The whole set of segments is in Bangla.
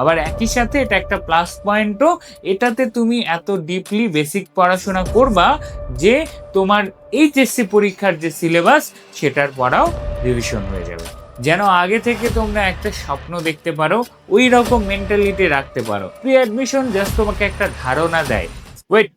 আবার একই সাথে এটা একটা প্লাস পয়েন্টও, এটাতে তুমি এত ডিপলি বেসিক পড়াশোনা করবা যে তোমার এইচএসসি পরীক্ষার যে সিলেবাস সেটার পড়াও রিভিশন হয়ে যাবে। যেন আগে থেকে তোমরা একটা স্বপ্ন দেখতে পারো, ওই রকম মেন্টালিটি রাখতে পারো। প্রি অ্যাডমিশন জাস্ট তোমাকে একটা ধারণা দেয়। ওয়েট,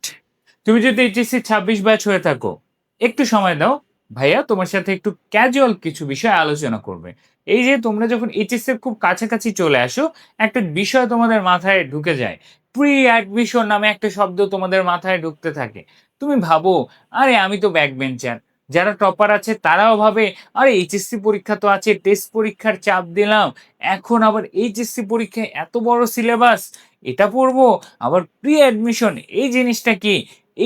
তুমি যদি এইচএসসি 26 ব্যাচ হয়ে থাকো, একটু সময় দাও, ভাইয়া তোমার সাথে একটু ক্যাজুয়াল কিছু বিষয় আলোচনা করবে। এই যে তোমরা যখন এইচএসসি এর খুব কাছাকাছি চলে আসো, একটা বিষয় তোমাদের মাথায় ঢুকে যায়, প্রি অ্যাডমিশন নামে একটা শব্দ তোমাদের মাথায় ঢুকতে থাকে। তুমি ভাবো, আরে আমি তো ব্যাক বেঞ্চার। যারা টপার আছে তারাও ভাবে, আরে এইচএসসি পরীক্ষা তো আছে, টেস্ট পরীক্ষার চাপ দিলাম, এখন আবার এইচএসসি পরীক্ষায় এত বড় সিলেবাস, এটা পড়বো, আবার প্রি অ্যাডমিশন এই জিনিসটা কি?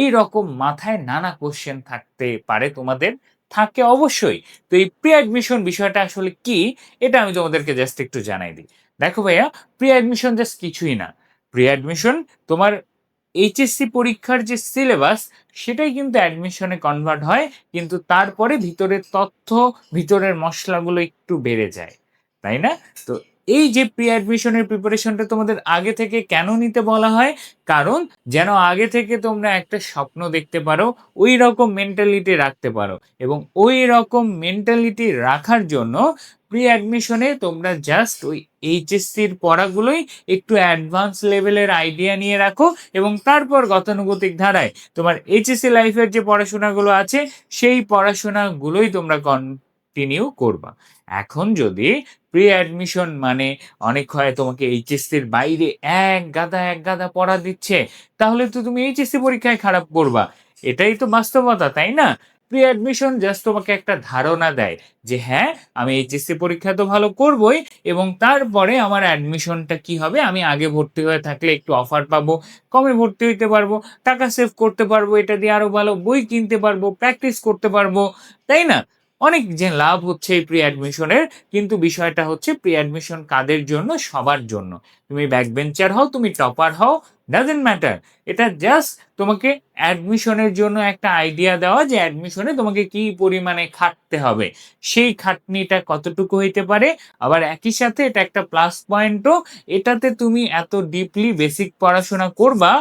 এই রকম মাথায় নানা কোশ্চেন থাকতে পারে তোমাদের, থাকে অবশ্যই। তো এই প্রি অ্যাডমিশন বিষয়টা আসলে কি, এটা আমি তোমাদেরকে জাস্ট একটু জানাই দিই। দেখো ভাইয়া, প্রি অ্যাডমিশন জাস্ট কিছুই না। প্রি অ্যাডমিশন তোমার এইচএসসি পরীক্ষার যে সিলেবাস সেটাই কিন্তু অ্যাডমিশনে কনভার্ট হয়, কিন্তু তারপরে ভিতরের তথ্য, ভিতরের মশলাগুলো একটু বেড়ে যায়, তাই না? তো এই যে প্রি অ্যাডমিশনের প্রিপারেশনটা তোমাদের আগে থেকে কেন নিতে বলা হয়, কারণ যেন আগে থেকে তোমরা একটা স্বপ্ন দেখতে পারো, ওই রকম মেন্টালিটি রাখতে পারো। এবং ওই রকম মেন্টালিটি রাখার জন্য প্রি অ্যাডমিশনে তোমরা জাস্ট ওই এইচএসসির পড়াগুলোই একটু অ্যাডভান্স লেভেলের আইডিয়া নিয়ে রাখো, এবং তারপর গতানুগতিক ধারায় তোমার এইচএসসি লাইফের যে পড়াশোনাগুলো আছে সেই পড়াশোনাগুলোই তোমরা কন্টিনিউ করবা। এখন যদি প্রি অ্যাডমিশন মানে অনেক হয় তোমাকে এইচএসসির বাইরে এক গাদা পড়া দিচ্ছে, তাহলে তো তুমি এইচএসসি পরীক্ষায় খারাপ করবা। এটাই তো বাস্তবতা, তাই না? প্রি অ্যাডমিশন জাস্ট তোমাকে একটা ধারণা দেয় যে হ্যাঁ, আমি এইচএসসি পরীক্ষা তো ভালো করবই, এবং তারপরে আমার অ্যাডমিশনটা কি হবে, আমি আগে ভর্তি হয়ে থাকলে একটু অফার পাবো, কমে ভর্তি হইতে পারবো, টাকা সেভ করতে পারবো, এটা দিয়ে আরো ভালো বই কিনতে পারবো, প্র্যাকটিস করতে পারবো, তাই না? অনেক যে লাভ হচ্ছে এই প্রি অ্যাডমিশনের। কিন্তু বিষয়টা হচ্ছে প্রি অ্যাডমিশন কাদের জন্য? সবার জন্য। তুমি ব্যাক বেঞ্চার হও, তুমি টপার হও, ডাজেন্ট ম্যাটার। এটা জাস্ট তোমাকে অ্যাডমিশনের জন্য একটা আইডিয়া দেওয়া যে অ্যাডমিশনে তোমাকে কি পরিমাণে খাটতে হবে, সেই খাটনিটা কতটুকু হইতে পারে। আবার একই সাথে এটা একটা প্লাস পয়েন্টও, এটাতে তুমি এত ডিপলি বেসিক পড়াশোনা করবা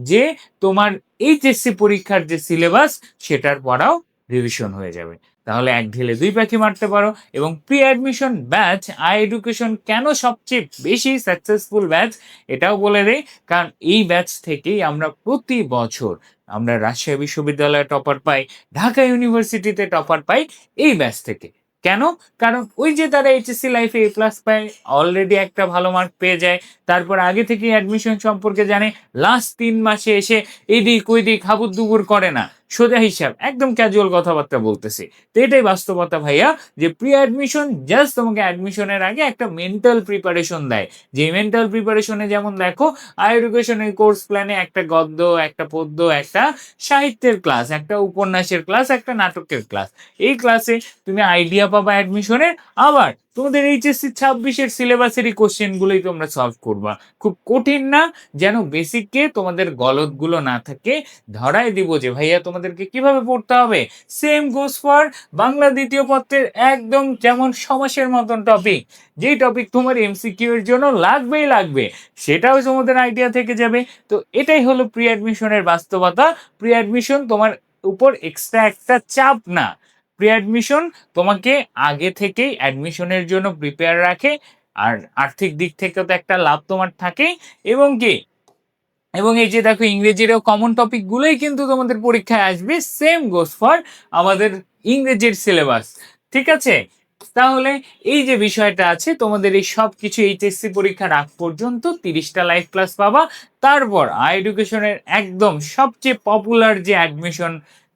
যে তোমার এইচএসসি পরীক্ষার যে সিলেবাস সেটার পড়াও রিভিশন হয়ে যাবে। তাহলে এক ঢিলে দুই পাখি মারতে পারো। এবং pre admission batch I education কেন সবচেয়ে বেশি সাকসেসফুল ব্যাচ, এটাও বলে দেই। কারণ এই ব্যাচ থেকেই আমরা প্রতি বছর আমরা রাজশাহী বিশ্ববিদ্যালয়ে টপার পাই, ঢাকা ইউনিভার্সিটিতে টপার পাই এই ব্যাচ থেকে। কেন? কারণ ওই যে তারা এইচএসসি লাইফে এ প্লাস পায়, অলরেডি একটা ভালো মার্ক পেয়ে যায়, তারপর আগে থেকে অ্যাডমিশন সম্পর্কে জানে, লাস্ট 3 মাসে এসে এদিক ওইদিক হাবুর দুবুর করে না, সোজা হিসাব, একদম ক্যাজুয়াল কথাবার্তা বলতেছি। তো এটাই বাস্তবতা ভাইয়া, যে প্রি অ্যাডমিশন জাস্ট তোমাকে অ্যাডমিশনের আগে একটা মেন্টাল প্রিপারেশন দেয়। যে মেন্টাল প্রিপারেশনে যেমন দেখো, হায়ার এডুকেশনের কোর্স প্ল্যানে একটা গদ্য, একটা পদ্য, একটা সাহিত্যের ক্লাস, একটা উপন্যাসের ক্লাস, একটা নাটকের ক্লাস, এই ক্লাসে তুমি আইডিয়া পাবা অ্যাডমিশনের। আবার তোমাদের এইচএসসি 26-এর সিলেবাসেরই কোশ্চেনগুলোই তোমরা সলভ করবা, খুব কঠিন না। যেন বেসিকে তোমাদের গলদগুলো না থাকে, ধরায় দিব যে ভাইয়া তোমাদেরকে কিভাবে পড়তে হবে। সেম গোস ফর বাংলা দ্বিতীয় পত্রের একদম যেমন সমাসের মতন টপিক, যেই টপিক তোমার এমসিকিউ এর জন্য লাগবেই লাগবে, সেটাও তোমাদের আইডিয়া থেকে যাবে। তো এটাই হলো প্রি অ্যাডমিশনের বাস্তবতা। প্রি অ্যাডমিশন তোমার উপর এক্সট্রা একটা চাপ না। প্রি অ্যাডমিশন তোমাকে আগে থেকেই অ্যাডমিশনের জন্য প্রিপেয়ার রাখে। আর আর্থিক দিক থেকেও তো একটা লাভ তোমার থাকেই। এবং কি, এবং এই যে দেখো, ইংরেজিরও কমন টপিক গুলোই কিন্তু তোমাদের পরীক্ষায় আসবে। সেম গোস ফর আমাদের ইংরেজির সিলেবাস, ঠিক আছে? তাহলে এই যে বিষয়টা আছে, তোমাদের এই সব কিছু এইচএসসি পরীক্ষার আগ পর্যন্ত 30টা লাইভ ক্লাস পাবা। তারপর আই এডুকেশনের একদম সবচেয়ে পপুলার যে অ্যাডমিশন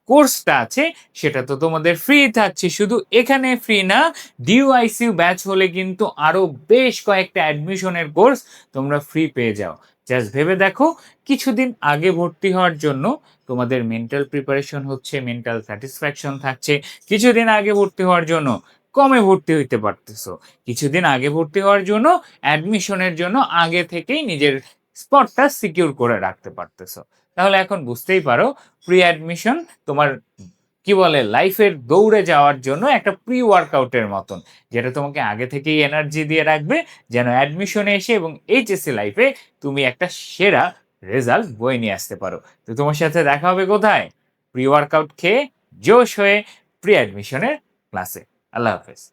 কোর্সটা আছে সেটা তো তোমাদের ফ্রি থাকছে। শুধু এখানে ফ্রি না, ডিইউআইসিউ ব্যাচ হলে কিন্তু আরো বেশ কয়েকটা অ্যাডমিশনের কোর্স তোমরা ফ্রি পেয়ে যাও। জাস্ট ভেবে দেখো, কিছুদিন আগে ভর্তি হওয়ার জন্য তোমাদের মেন্টাল প্রিপারেশন হচ্ছে, মেন্টাল স্যাটিসফ্যাকশন থাকছে। কিছুদিন আগে ভর্তি হওয়ার জন্য কমে ভর্তি হইতে পারতেছো। কিছুদিন আগে ভর্তি হওয়ার জন্য অ্যাডমিশনের জন্য আগে থেকেই নিজের স্পটটা সিকিউর করে রাখতেছো। তাহলে এখন বুঝতেই পারো, প্রি অ্যাডমিশন তোমার কি বলে লাইফের দৌড়ে যাওয়ার জন্য একটা প্রি ওয়ার্কআউটের মতন। যেটা তোমাকে আগে থেকেই এনার্জি দিয়ে রাখবে যেন অ্যাডমিশনে এসে এবং এইচএসসি লাইফে তুমি একটা সেরা রেজাল্ট বয়ে নিয়ে আসতে পারো। তো তোমার সাথে দেখা হবে কোথায়? প্রি ওয়ার্কআউট খেয়ে জোশ হয়ে প্রি অ্যাডমিশনের ক্লাসে। আল্লাহ হাফেজ।